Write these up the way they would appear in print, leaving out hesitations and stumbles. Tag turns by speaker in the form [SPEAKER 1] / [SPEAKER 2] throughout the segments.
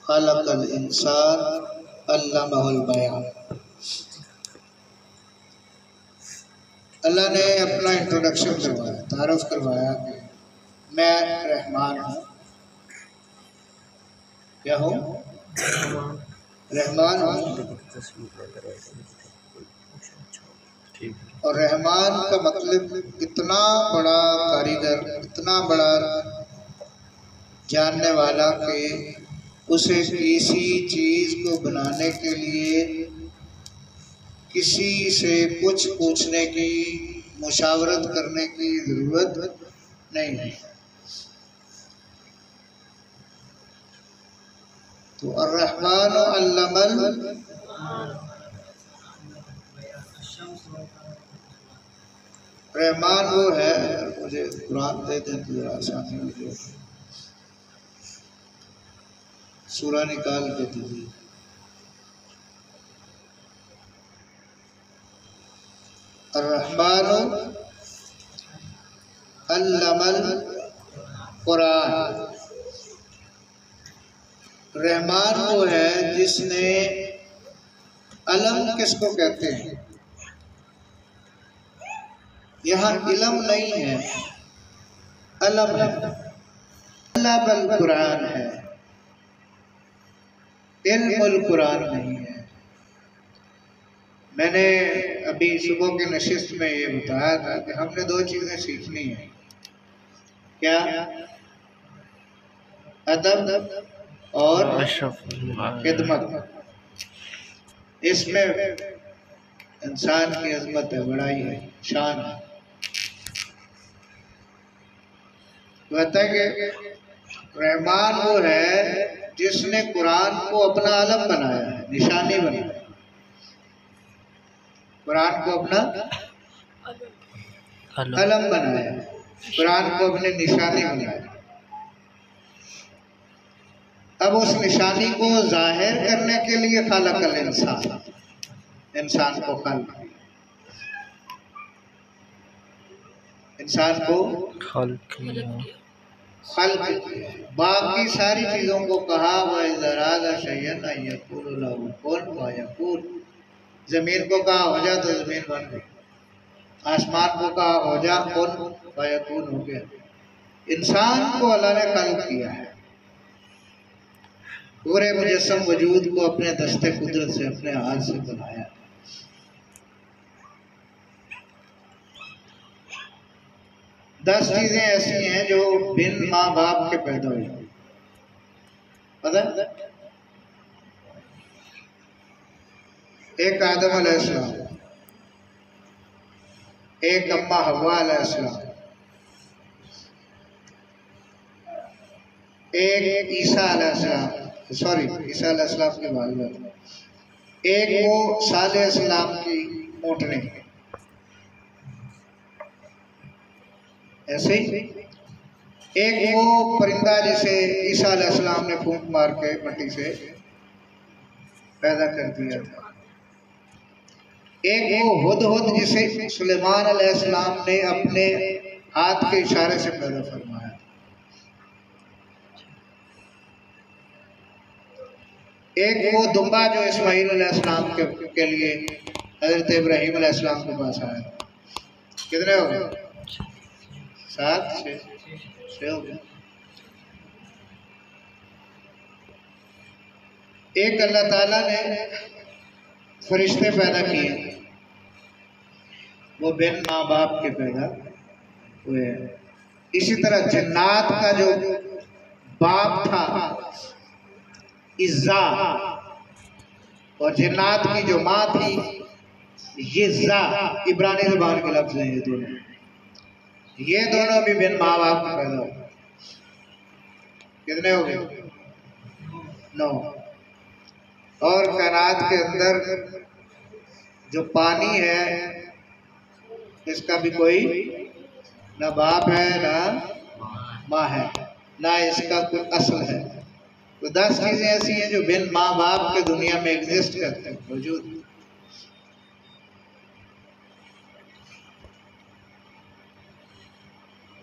[SPEAKER 1] خلق الانسان علمہ البیان۔ اللہ نے اپنا انٹروڈکشن کروایا، تعارف کروایا کہ میں رحمان ہوں۔ کیا ہوں؟ رحمان ہوں۔ اور رحمان کا مطلب اتنا بڑا کاریگر، اتنا بڑا جاننے والا کہ اسے کسی چیز کو بنانے کے لیے کسی سے کچھ پوچھنے کی، مشاورت کرنے کی ضرورت نہیں ہے۔ تو الرحمن علم رحمان وہ ہے، مجھے قرآن دے دیں تو ذرا آسانی ہو جائے، سورہ نکال کے دیجیے۔ الرحمن علم القرآن، رحمان وہ ہے جس نے، علم کس کو کہتے ہیں؟ یہاں علم نہیں ہے، علم ہے، علم القرآن ہے، علم القرآن نہیں ہے۔ میں نے ابھی صبح کی نشست میں یہ بتایا تھا کہ ہم نے دو چیزیں سیکھنی ہیں۔ کیا؟ ادب اور خدمت۔ اس میں انسان کی عظمت ہے، بڑائی ہے، شان ہے۔ کہتا ہے کہ رحمان وہ ہے جس نے قرآن کو اپنا علم بنایا ہے، نشانی بنایا ہے۔ قرآن کو اپنا علم بنایا ہے، قرآن کو اپنی نشانی بنایا ہے۔ اب اس نشانی کو ظاہر کرنے کے لیے خلق الانسان، انسان کو خلق کیا، انسان کو خلق کیا۔ باقی ساری چیزوں کو کہا وَإِذَا أَرَادَ شَيْئًا أَن يَقُولَ لَهُ كُن فَيَكُونُ۔ زمین کو کہا ہو جا تو زمین بن گئی، آسمان کو کہا ہو جا کن فیکون ہو گیا۔ انسان کو اللہ نے خلق کیا ہے، پورے مجسم وجود کو اپنے دست قدرت سے، اپنے ہاتھ سے بنایا۔ 10 چیزیں ایسی ہیں جو بن ماں باپ کے پیدا ہوئی، پتہ؟ ایک آدم علیہ السلام، ایک اماں حوا علیہ السلام، ایک عیسیٰ علیہ السلام، عیسیٰ علیہ السلام کے والدہ، ایک وہ صالح علیہ السلام کی اونٹنی، ایسے ہی ایک وہ پرندہ جسے عیسیٰ علیہ السلام نے پھونک مار کے مٹی سے پیدا کر دیا تھا، ایک وہ ہدہد جسے سلیمان علیہ السلام نے اپنے ہاتھ کے اشارے سے پیدا فرمایا، ایک وہ دمبا جو اسماعیل علیہ السلام کے لیے حضرت ابراہیم علیہ السلام کے پاس آیا تھا۔ کتنے ہو گئے؟ 7 6 ہو گئے۔ ایک اللہ تعالیٰ نے فرشتے پیدا کیے، وہ بن ماں باپ کے پیدا ہوئے۔ اسی طرح جنات کا جو باپ تھا عزا، اور جنات کی جو ماں تھی یزا، عبرانی زبان کے لفظ ہیں یہ دونوں بھی بن ماں باپ کے پیدا ہوئے۔ کتنے ہو گئے؟ 9۔ اور کائنات کے اندر جو پانی ہے اس کا بھی کوئی نہ باپ ہے نہ ماں ہے، نہ اس کا کوئی اصل ہے۔ تو 10 چیزیں ایسی ہیں جو بن ماں باپ کے دنیا میں ایگزسٹ کرتے ہیں، موجود۔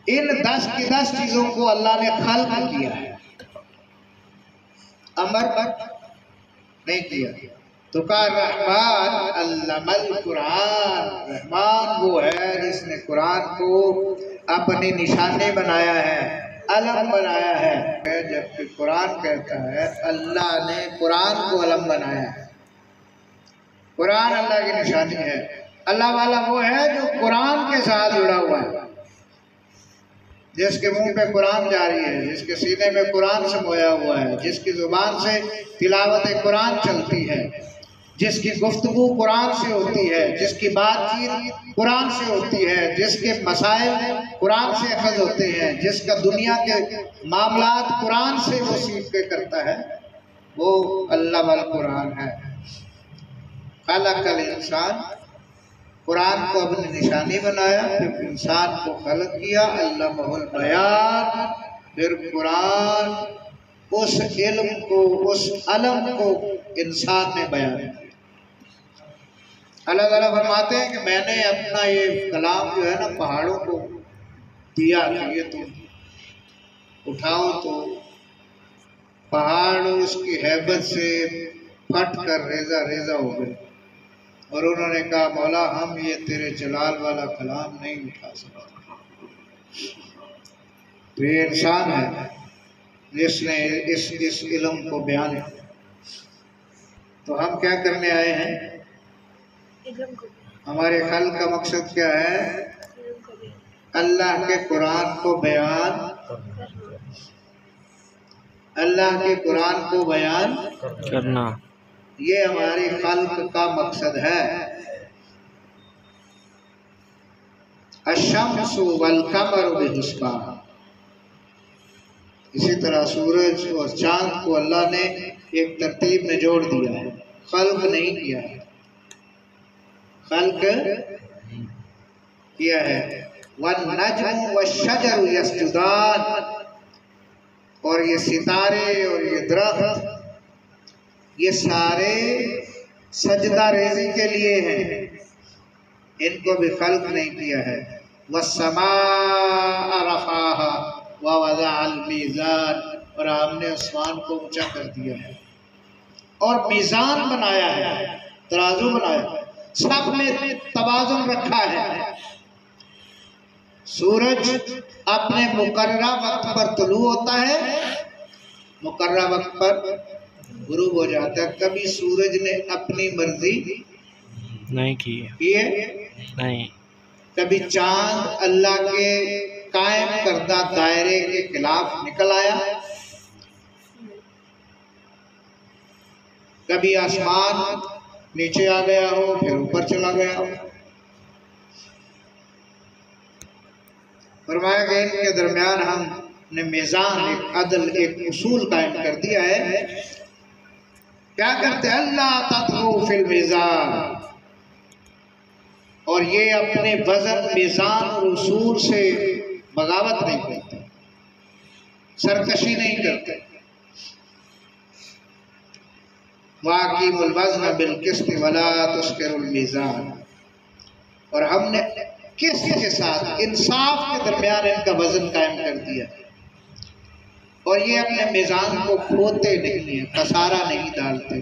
[SPEAKER 1] ان 10 کی 10 چیزوں کو اللہ نے خلق کیا ہے۔ امر نہیں کیا۔ تو کہا رحمان علم القرآن، رحمان وہ ہے جس نے قرآن کو اپنی نشانی بنایا ہے، علم بنایا ہے۔ جبکہ قرآن کہتا ہے اللہ نے قرآن کو علم بنایا ہے، قرآن اللہ کی نشانی ہے۔ اللہ والا وہ ہے جو قرآن کے ساتھ جڑا ہوا ہے، جس کے منہ پہ قرآن جاری ہے، جس کے سینے میں قرآن سمویا ہوا ہے، جس کی زبان سے تلاوت قرآن چلتی ہے، جس کی گفتگو قرآن سے ہوتی ہے، جس کی بات چیت قرآن سے ہوتی ہے، جس کے مسائل قرآن سے اخذ ہوتے ہیں، جس کا دنیا کے معاملات قرآن سے وہ سیکھ کے کرتا ہے، وہ اللہ والا قرآن ہے۔ خلق الانسان، قرآن کو اپنی نشانی بنایا، پھر انسان کو خلق کیا، علمہ البیان، پھر قرآن اس علم کو، اس علم کو انسان نے بیان کیا۔ اللہ تعالیٰ فرماتے ہیں کہ میں نے اپنا یہ کلام جو ہے نا پہاڑوں کو دیا کہ یہ تم اٹھاؤ، تو پہاڑ اس کی ہیبت سے پھٹ کر ریزہ ریزہ ہو گئے، اور انہوں نے کہا مولا ہم یہ تیرے جلال والا کلام نہیں اٹھا سکتے۔ تو یہ انسان ہے جس نے اس علم کو بیان کیا۔ تو ہم کیا کرنے آئے ہیں؟ ہمارے خلق کا مقصد کیا ہے؟ اللہ کے قرآن کو بیان، اللہ کے قرآن کو بیان کرنا، یہ ہماری خلق کا مقصد ہے۔ الشمس والقمر بحسبان، اسی طرح سورج اور چاند کو اللہ نے ایک ترتیب میں جوڑ دیا ہے، خلق نہیں کیا ہے، خلق کیا ہے۔ والنجم والشجر یسجدان، اور یہ ستارے اور یہ درخت یہ سارے سجدہ ریزی کے لیے ہیں، ان کو بھی خلق نہیں کیا ہے۔ والسماء رفعها ووضع المیزان، اور ہم نے آسمان کو اونچا کر دیا ہے اور میزان بنایا ہے، ترازو بنایا ہے، سب میں توازن رکھا ہے۔ سورج اپنے مقررہ وقت پر طلوع ہوتا ہے، مقررہ وقت پر غروب ہو جاتا ہے۔ کبھی سورج نے اپنی مرضی نہیں کی ہے، نہیں۔ کبھی چاند اللہ کے قائم کردہ دائرے کے خلاف نکل آیا، کبھی آسمان نیچے آ گیا ہو پھر اوپر چلا گیا ہو۔ فرمایا کہ ان کے درمیان ہم نے میزان، ایک عدل، ایک اصول قائم کر دیا ہے۔ کیا کرتے ہیں؟ اللہ تطغوا فی المیزان، اور یہ اپنے وزن، میزان اور اصول سے بغاوت نہیں کرتے، سرکشی نہیں کرتے۔ وَأَقِیمُوا الْوَزْنَ بِالْقِسْطِ وَلَا تُسْخِرُوا الْمِیزَانَ، اور ہم نے قسط کے ساتھ انصاف کے درمیان ان کا وزن قائم کر دیا، اور یہ اپنے میزان کو کھوتے نہیں ہیں، خسارہ نہیں ڈالتے۔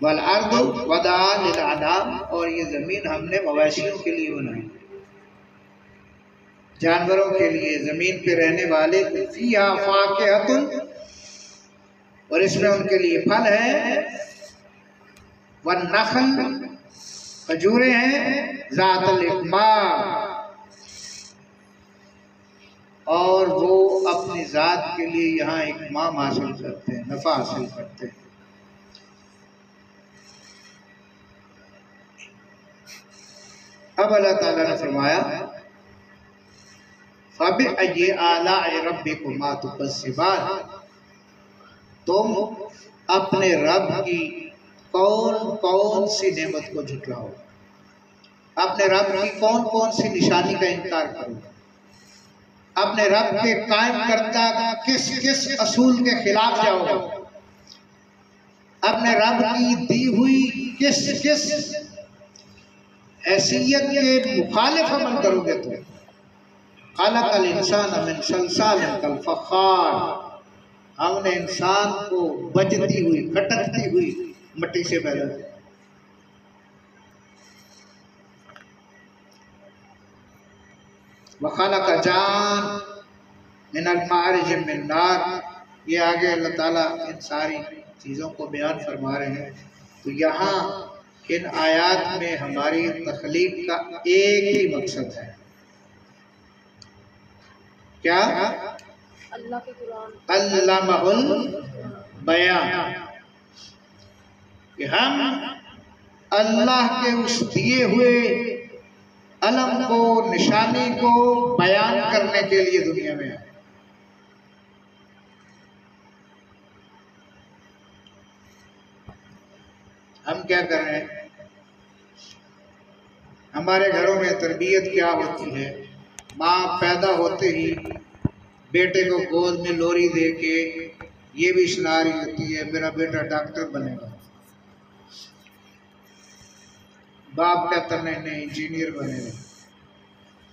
[SPEAKER 1] وَالْأَرْضُ وَضَعَهَا لِلْأَنَامِ، اور یہ زمین ہم نے مویشیوں کے لیے بنائی، جانوروں کے لیے، زمین پہ رہنے والے۔ فِيهَا فَاكِهَةٌ، اور اس میں ان کے لیے پھل ہے۔ وَالنَّخْلُ، کھجوریں ہیں، ذات الاکمام، اور وہ اپنی ذات کے لیے یہاں اکمام حاصل کرتے ہیں، نفع حاصل کرتے ہیں۔ اب اللہ تعالیٰ نے فرمایا فَبِأَيِّ آلَاءِ رَبِّكُمَا تُكَذِّبَانِ، تم اپنے رب کی کون کون سی نعمت کو جھٹلاؤ، اپنے رب کی کون کون سی نشانی کا انکار کرو، اپنے رب کے قائم کردہ کس کس اصول کے خلاف جاؤ، اپنے رب کی دی ہوئی کس کس حیثیت کے مخالف عمل کرو گے تو۔ خلق الانسان من صلصال کالفخار، ہم نے انسان کو بجتی ہوئی کھٹکتی ہوئی مٹی سے پیدا کیا. وَخَلَقَ جان من المعارج من نار. یہ آگے اللہ تعالیٰ ان ساری چیزوں کو بیان فرما رہے ہیں. تو یہاں ان آیات میں ہماری تخلیق کا ایک ہی مقصد ہے. کیا؟
[SPEAKER 2] اللہ کے قرآن
[SPEAKER 1] علمہ البیان، کہ ہم اللہ کے اس دیے ہوئے علم کو، نشانی کو بیان کرنے کے لیے دنیا میں آئے. ہم کیا کر رہے ہیں؟ ہمارے گھروں میں تربیت کیا ہوتی ہے؟ ماں پیدا ہوتے ہی بیٹے کو گود میں لوری دے کے یہ بھی سنا رہی ہوتی ہے میرا بیٹا ڈاکٹر بنے گا. باپ کہتا نہیں انجینئر بنے گا.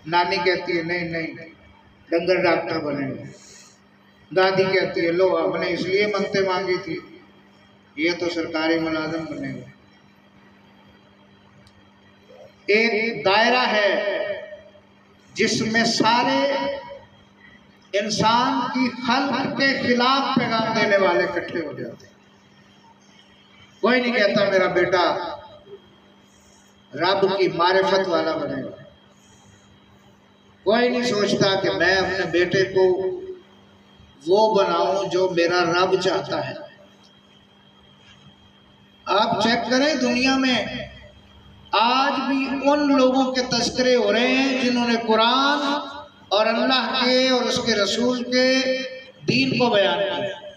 [SPEAKER 1] نانی کہتی ہے نہیں ڈنگر ڈاکٹر بنے گا. دادی کہتی ہے لو آپ نے اس لیے منتیں مانگی تھی، یہ تو سرکاری ملازم بنے گا. ایک دائرہ ہے جس میں سارے انسان کی خلق کے خلاف پیغام دینے والے اکٹھے ہو جاتے ہیں. کوئی نہیں کہتا میرا بیٹا رب کی معرفت والا بنے گا. کوئی نہیں سوچتا کہ میں اپنے بیٹے کو وہ بناؤں جو میرا رب چاہتا ہے. آپ چیک کریں دنیا میں آج بھی ان لوگوں کے تذکرے ہو رہے ہیں جنہوں نے قرآن اور اللہ کے اور اس کے رسول کے دین کو بیان کیا.